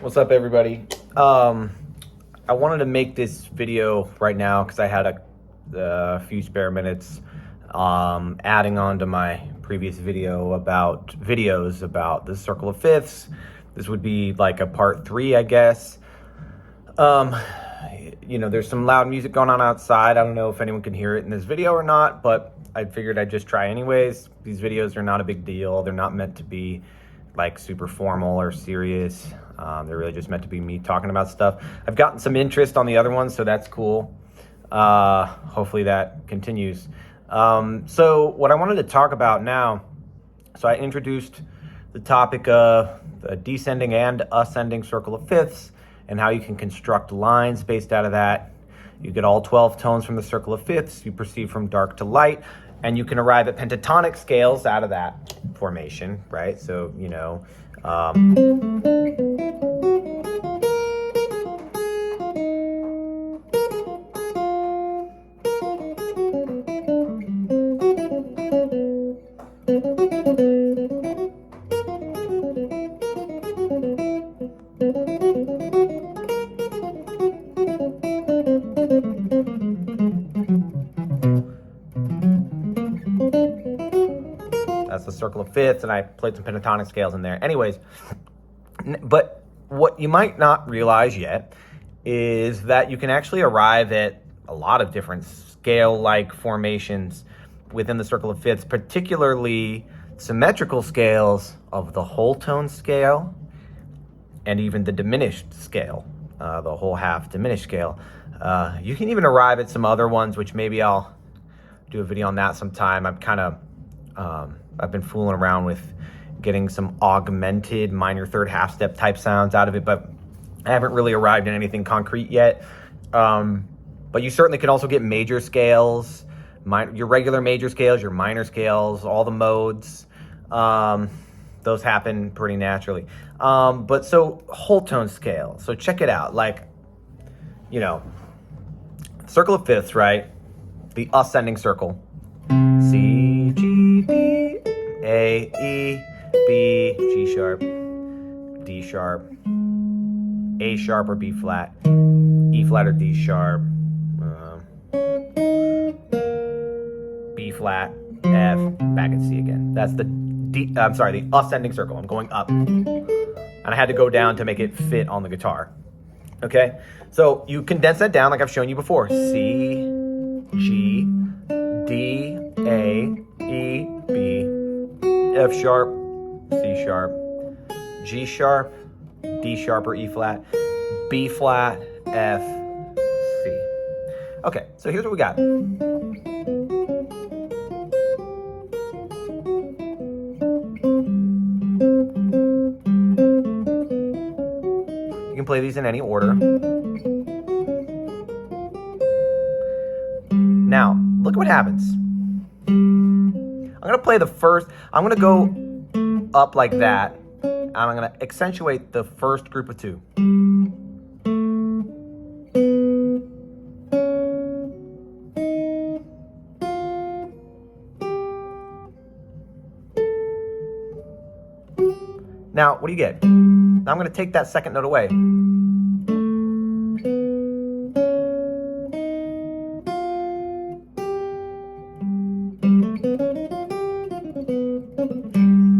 What's up, everybody? I wanted to make this video right now because I had a few spare minutes adding on to my previous video about videos about the circle of fifths. This would be like a part 3, I guess. There's some loud music going on outside. I don't know if anyone can hear it in this video or not, but I figured I'd just try anyways. These videos are not a big deal. They're not meant to be like super formal or serious. They're really just meant to be me talking about stuff. I've gotten some interest on the other ones, so that's cool. Hopefully that continues. So what I wanted to talk about now, so I introduced the topic of the descending and ascending circle of fifths and how you can construct lines based out of that. You get all 12 tones from the circle of fifths, you proceed from dark to light, and you can arrive at pentatonic scales out of that formation, right? So, that's the circle of fifths, and I played some pentatonic scales in there. Anyways, but what you might not realize yet is that you can actually arrive at a lot of different scale-like formations within the circle of fifths, particularly symmetrical scales of the whole tone scale and even the diminished scale, the whole half diminished scale. You can even arrive at some other ones, which maybe I'll do a video on that sometime. I've been fooling around with getting some augmented minor third half step type sounds out of it, but I haven't really arrived at anything concrete yet. But you certainly can also get major scales, your regular major scales, your minor scales, all the modes. Those happen pretty naturally. But so whole tone scale. So check it out. Circle of fifths, right? The ascending circle. C, G, D, A, E, B, G sharp, D sharp, A sharp or B flat, E flat or D sharp, B flat, F, back at C again. That's the the ascending circle. I'm going up. And I had to go down to make it fit on the guitar. Okay? So you condense that down like I've shown you before. C, G, D, A, E, B, F sharp, C sharp, G sharp, D sharp or E flat, B flat, F, C. Okay, so here's what we got. You can play these in any order. Now, look at what happens. I'm going to play the first, I'm going to go up like that, and I'm going to accentuate the first group of 2. Now, what do you get? Now I'm going to take that second note away.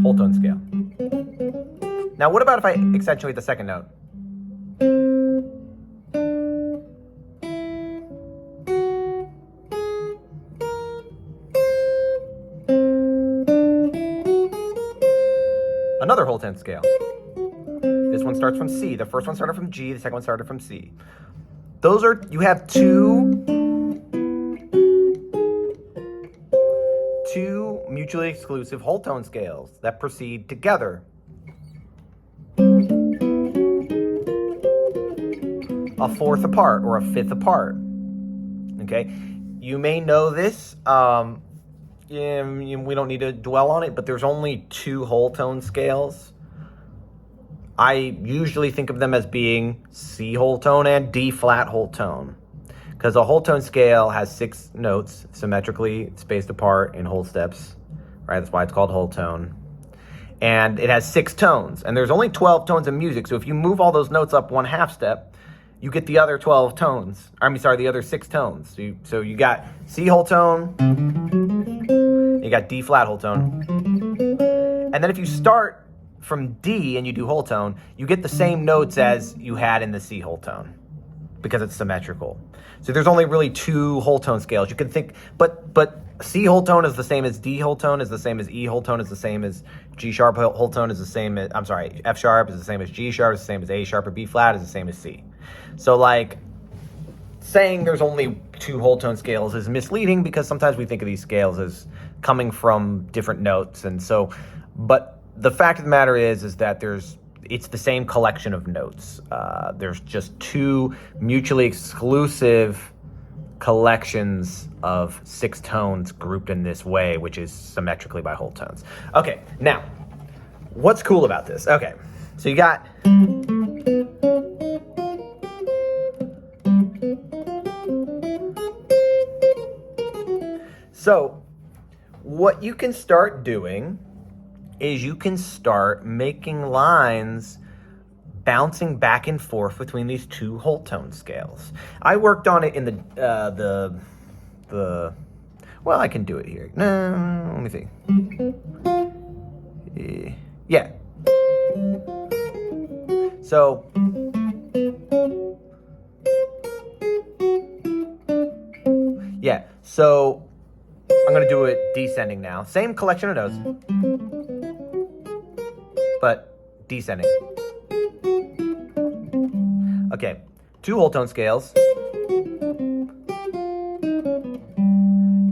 Whole tone scale. Now, what about if I accentuate the second note? Another whole tone scale. This one starts from C. The first one started from G. The second one started from C. You have two mutually exclusive whole tone scales that proceed together. A fourth apart or a fifth apart. Okay? You may know this. We don't need to dwell on it, but there's only 2 whole tone scales. I usually think of them as being C whole tone and D flat whole tone, because a whole tone scale has 6 notes symmetrically spaced apart in whole steps, right? That's why it's called whole tone. and it has 6 tones, and there's only 12 tones in music. So if you move all those notes up 1/2 step, you get the other 12 tones. The other 6 tones. So you got C whole tone, you got D flat whole tone, and then if you start from D and you do whole tone, you get the same notes as you had in the C whole tone because it's symmetrical. So there's only really 2 whole tone scales. You can think, but C whole tone is the same as D whole tone, is the same as E whole tone, is the same as G sharp whole tone, is the same as, F sharp is the same as G sharp, is the same as A sharp, or B flat is the same as C. So like saying there's only 2 whole tone scales is misleading because sometimes we think of these scales as coming from different notes. And so, but the fact of the matter is that it's the same collection of notes. There's just 2 mutually exclusive collections of 6 tones grouped in this way, which is symmetrically by whole tones. Okay, now, what's cool about this? Okay, so you got... So, what you can start doing is you can start making lines bouncing back and forth between these 2 whole tone scales. I worked on it in well, I can do it here. No, let me see. Yeah. So, yeah, so I'm gonna do it descending now. Same collection of notes, but descending. Okay, 2 whole tone scales.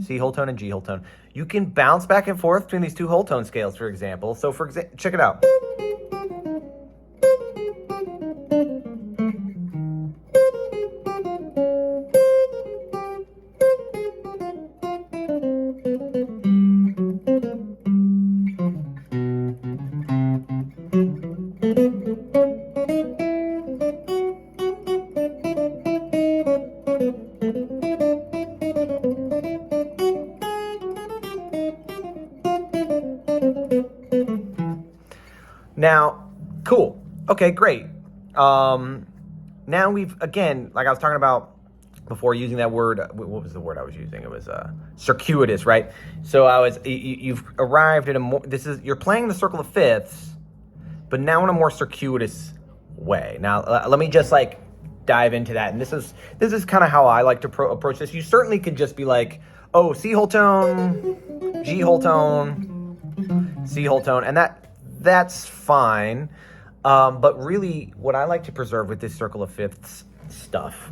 C whole tone and G whole tone. You can bounce back and forth between these 2 whole tone scales, for example. So check it out. Now, cool. Okay, great. Now we've, again, like I was talking about before using that word, what was the word I was using? It was circuitous, right? So you've arrived at you're playing the circle of fifths, but now in a more circuitous way. Now, let me just like dive into that. And this is kind of how I like to approach this. You certainly could just be like, oh, C whole tone, G whole tone, C whole tone, and that's fine. But really, what I like to preserve with this circle of fifths stuff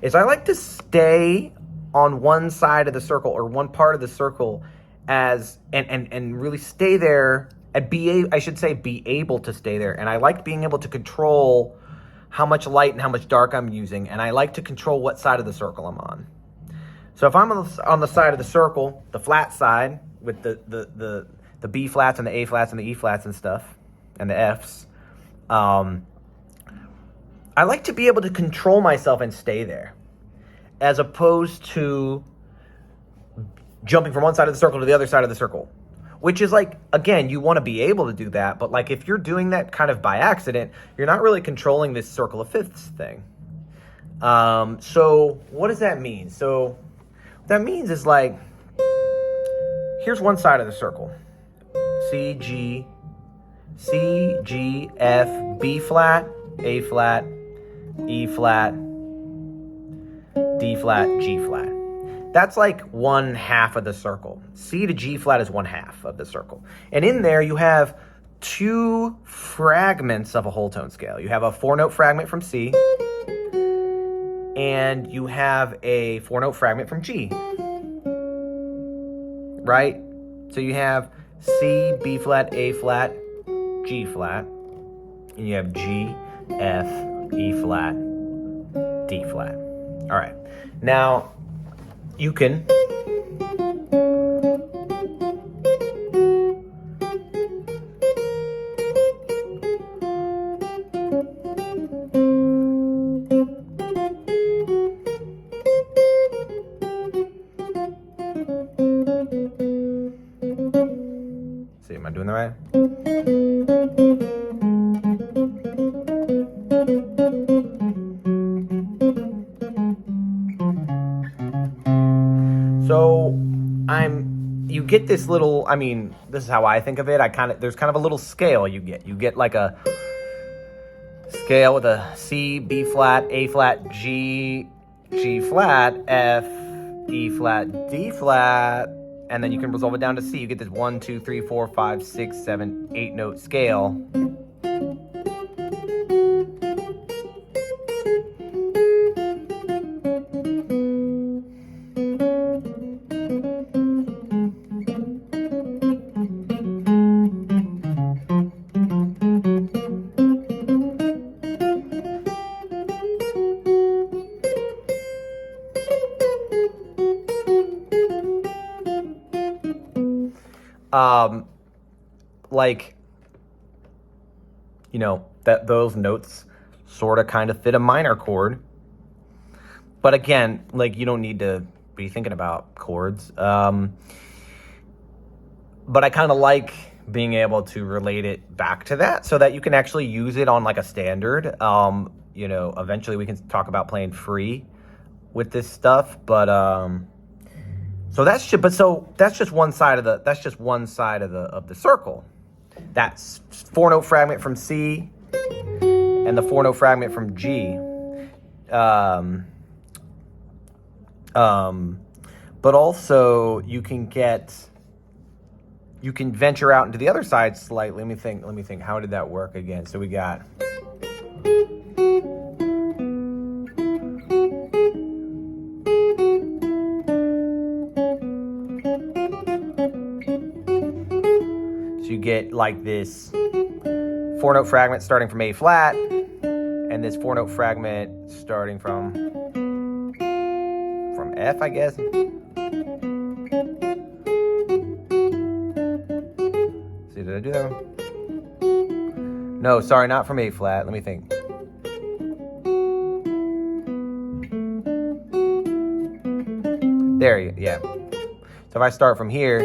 is I like to stay on one side of the circle or one part of the circle and really stay there and be able to stay there. And I like being able to control how much light and how much dark I'm using, and I like to control what side of the circle I'm on. So if I'm on the side of the circle, the flat side with the B flats and the A flats and the E flats and stuff, and the Fs, I like to be able to control myself and stay there, as opposed to jumping from one side of the circle to the other side of the circle, which is like, again, you want to be able to do that, but like if you're doing that kind of by accident, you're not really controlling this circle of fifths thing. So what does that mean? So what that means is like, here's one side of the circle. C, G, F, B flat, A flat, E flat, D flat, G flat. That's like 1/2 of the circle. C to G flat is 1/2 of the circle. And in there you have 2 fragments of a whole tone scale. You have a 4-note fragment from C, and you have a 4-note fragment from G. Right? So you have C, B flat, A flat, G flat, and you have G, F, E flat, D flat. All right. Now, you can see, am I doing that right? get this little, I mean, this is how I think of it. There's kind of a little scale you get. You get like a scale with a C, B flat, A flat, G, G flat, F, E flat, D flat, and then you can resolve it down to C. You get this 1, 2, 3, 4, 5, 6, 7, 8 note scale. Like, you know, that those notes sort of kind of fit a minor chord. But again, like, you don't need to be thinking about chords. But I kind of like being able to relate it back to that so that you can actually use it on like a standard. You know, eventually we can talk about playing free with this stuff, but so that's just one side of the circle. That's 4-note fragment from C and the 4-note fragment from G. But also you can venture out into the other side slightly. Let me think. How did that work again? So we got you get like this 4-note fragment starting from A flat, and this 4-note fragment starting from F, I guess. See, did I do that one? No, sorry, not from A flat. Let me think. There, yeah. So if I start from here,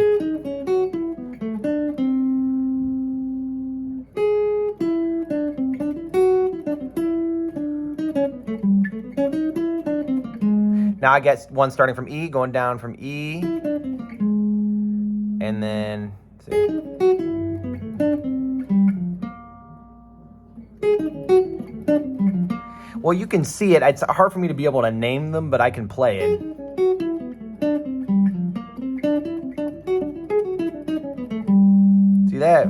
now I get one starting from E, going down from E, and then, let's see. Well, you can see it. It's hard for me to be able to name them, but I can play it. See that?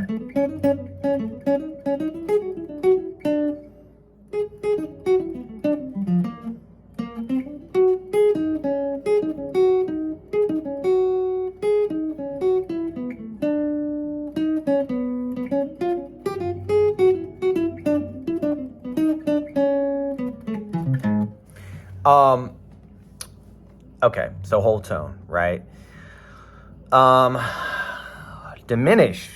Okay, so whole tone, right? Diminished.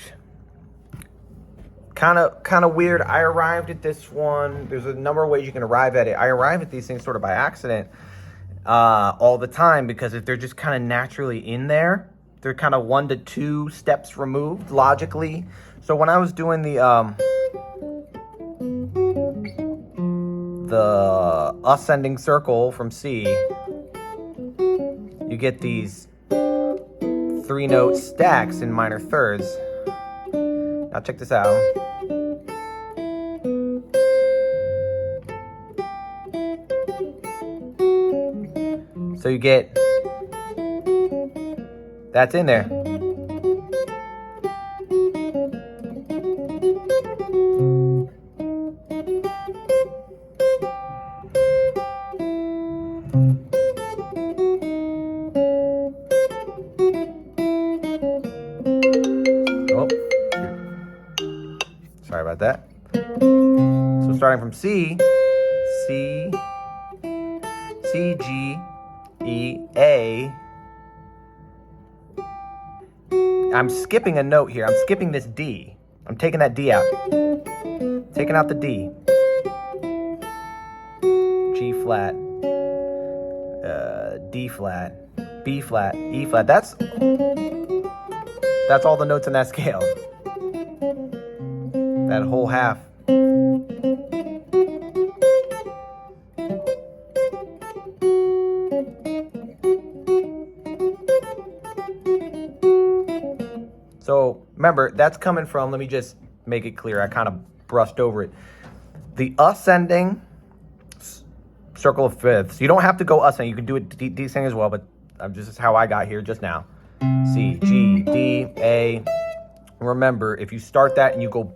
Kind of weird. I arrived at this one. There's a number of ways you can arrive at it. I arrive at these things sort of by accident all the time, because if they're just kind of naturally in there, they're kind of 1 to 2 steps removed logically. So when I was doing the ascending circle from C, you get these 3-note stacks in minor thirds. Now check this out. So you get, that's in there. Sorry about that. So starting from C, C, G, E, A. I'm skipping a note here. I'm skipping this D. I'm taking that D out. Taking out the D. G flat, D flat, B flat, E flat. That's all the notes in that scale. That whole half. Remember, that's coming from, let me just make it clear. I kind of brushed over it. The ascending circle of fifths. You don't have to go ascending. You can do it descending as well, but this is how I got here just now. C, G, D, A. Remember, if you start that and you go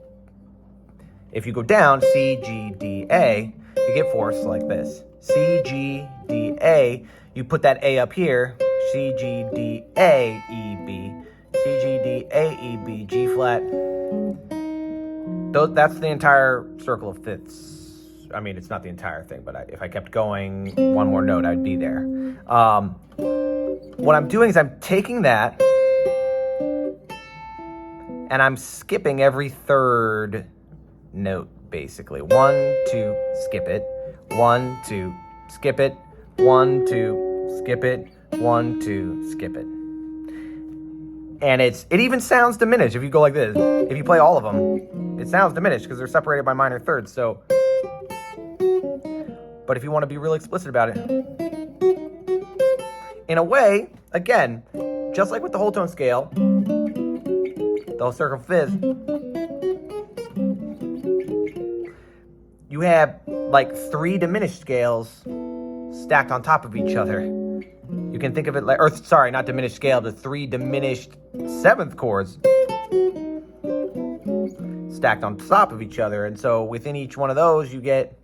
down, C, G, D, A, you get fourths like this. C, G, D, A. You put that A up here. C, G, D, A, E, B. C, G, D, A, E, B, G flat. That's the entire circle of fifths. I mean, it's not the entire thing, but if I kept going one more note, I'd be there. What I'm doing is I'm taking that and I'm skipping every third note, basically. 1, 2, skip it. 1, 2, skip it. 1, 2, skip it. 1, 2, skip it. And it even sounds diminished if you go like this. If you play all of them, it sounds diminished because they're separated by minor thirds. So, but if you want to be really explicit about it, in a way, again, just like with the whole tone scale, the whole circle of fifths, you have like 3 diminished scales stacked on top of each other. You can think of it like, or sorry, not diminished scale, but 3 diminished 7th chords stacked on top of each other. And so within each one of those, you get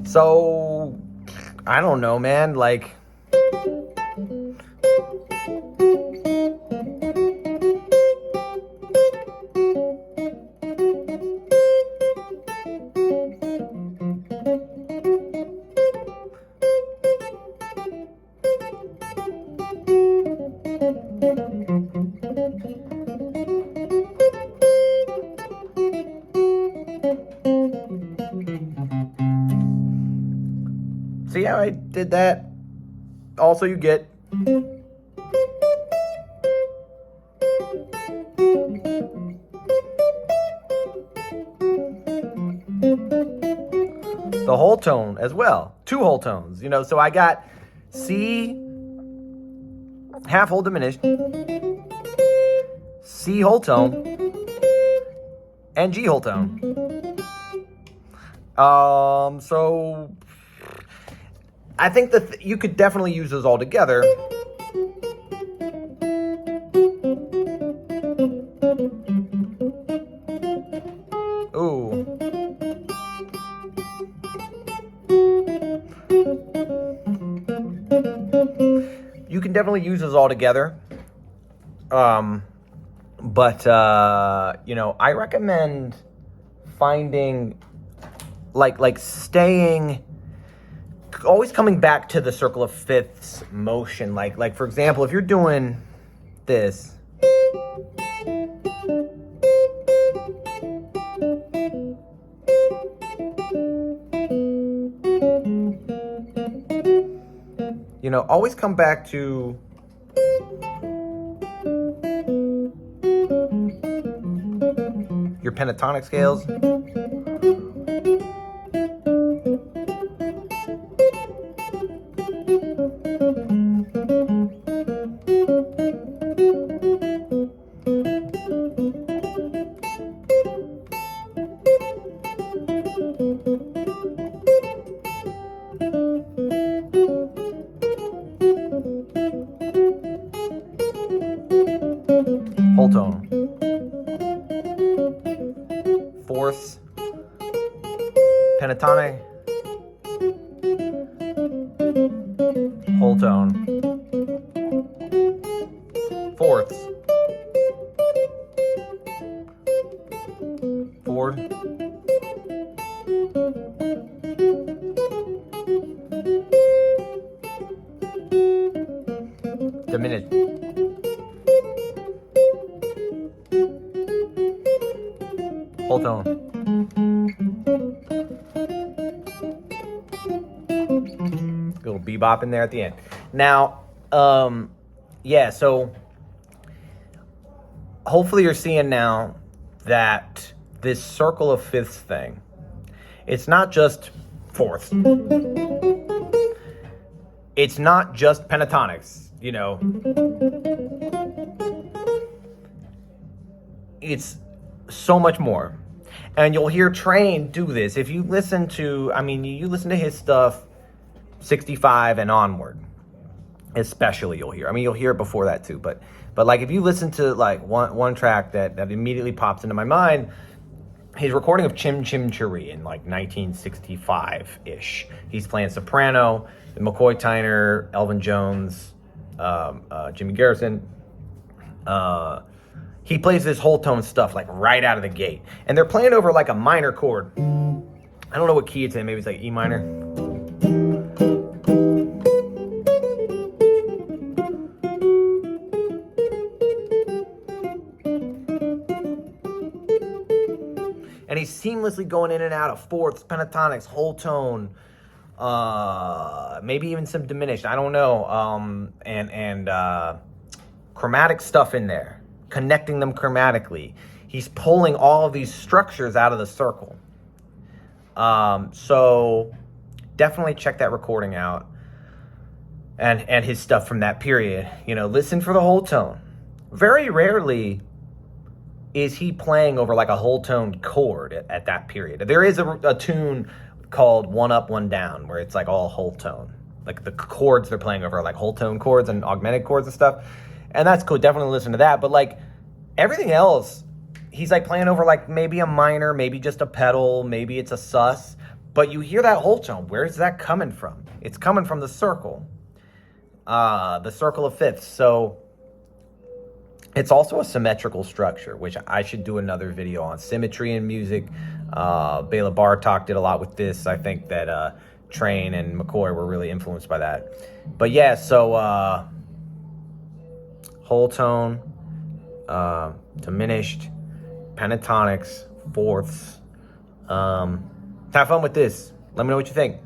so I don't know, man, like see how I did that? Also, you get the whole tone as well. 2 whole tones, so I got C half whole diminished, C whole tone, and G whole tone. So I think that you could definitely use those all together. Ooh. You can definitely use those all together. But I recommend finding like staying, always coming back to the circle of fifths motion. Like for example, if you're doing this, always come back to your pentatonic scales. Whole tone, fourths, pentatonic, whole tone, fourths, fourth, diminished, whole tone. Little bebop in there at the end. Now, so hopefully you're seeing now that this circle of fifths thing, it's not just fourths. It's not just pentatonics, you know. It's so much more. And you'll hear Train do this. If you listen to, you listen to his stuff 65 and onward, especially you'll hear. You'll hear it before that too, but like if you listen to like one track that immediately pops into my mind, his recording of Chim Chim Cheree in like 1965-ish. He's playing soprano, McCoy Tyner, Elvin Jones, Jimmy Garrison. He plays this whole tone stuff like right out of the gate. And they're playing over like a minor chord. I don't know what key it's in. Maybe it's like E minor. And he's seamlessly going in and out of fourths, pentatonics, whole tone, maybe even some diminished. I don't know. And chromatic stuff in there, connecting them chromatically. He's pulling all of these structures out of the circle. So definitely check that recording out and his stuff from that period. Listen for the whole tone. Very rarely is he playing over like a whole tone chord at that period. There is a tune called One Up, One Down, where it's like all whole tone. Like the chords they're playing over are like whole tone chords and augmented chords and stuff. And that's cool. Definitely listen to that. But like everything else, he's like playing over like maybe a minor, maybe just a pedal, maybe it's a sus. But you hear that whole tone. Where's that coming from? It's coming from the circle. The circle of fifths. So it's also a symmetrical structure, which I should do another video on symmetry in music. Bela Bartok did a lot with this. I think that Train and McCoy were really influenced by that. But yeah, so whole tone, diminished, pentatonics, fourths. Have fun with this. Let me know what you think.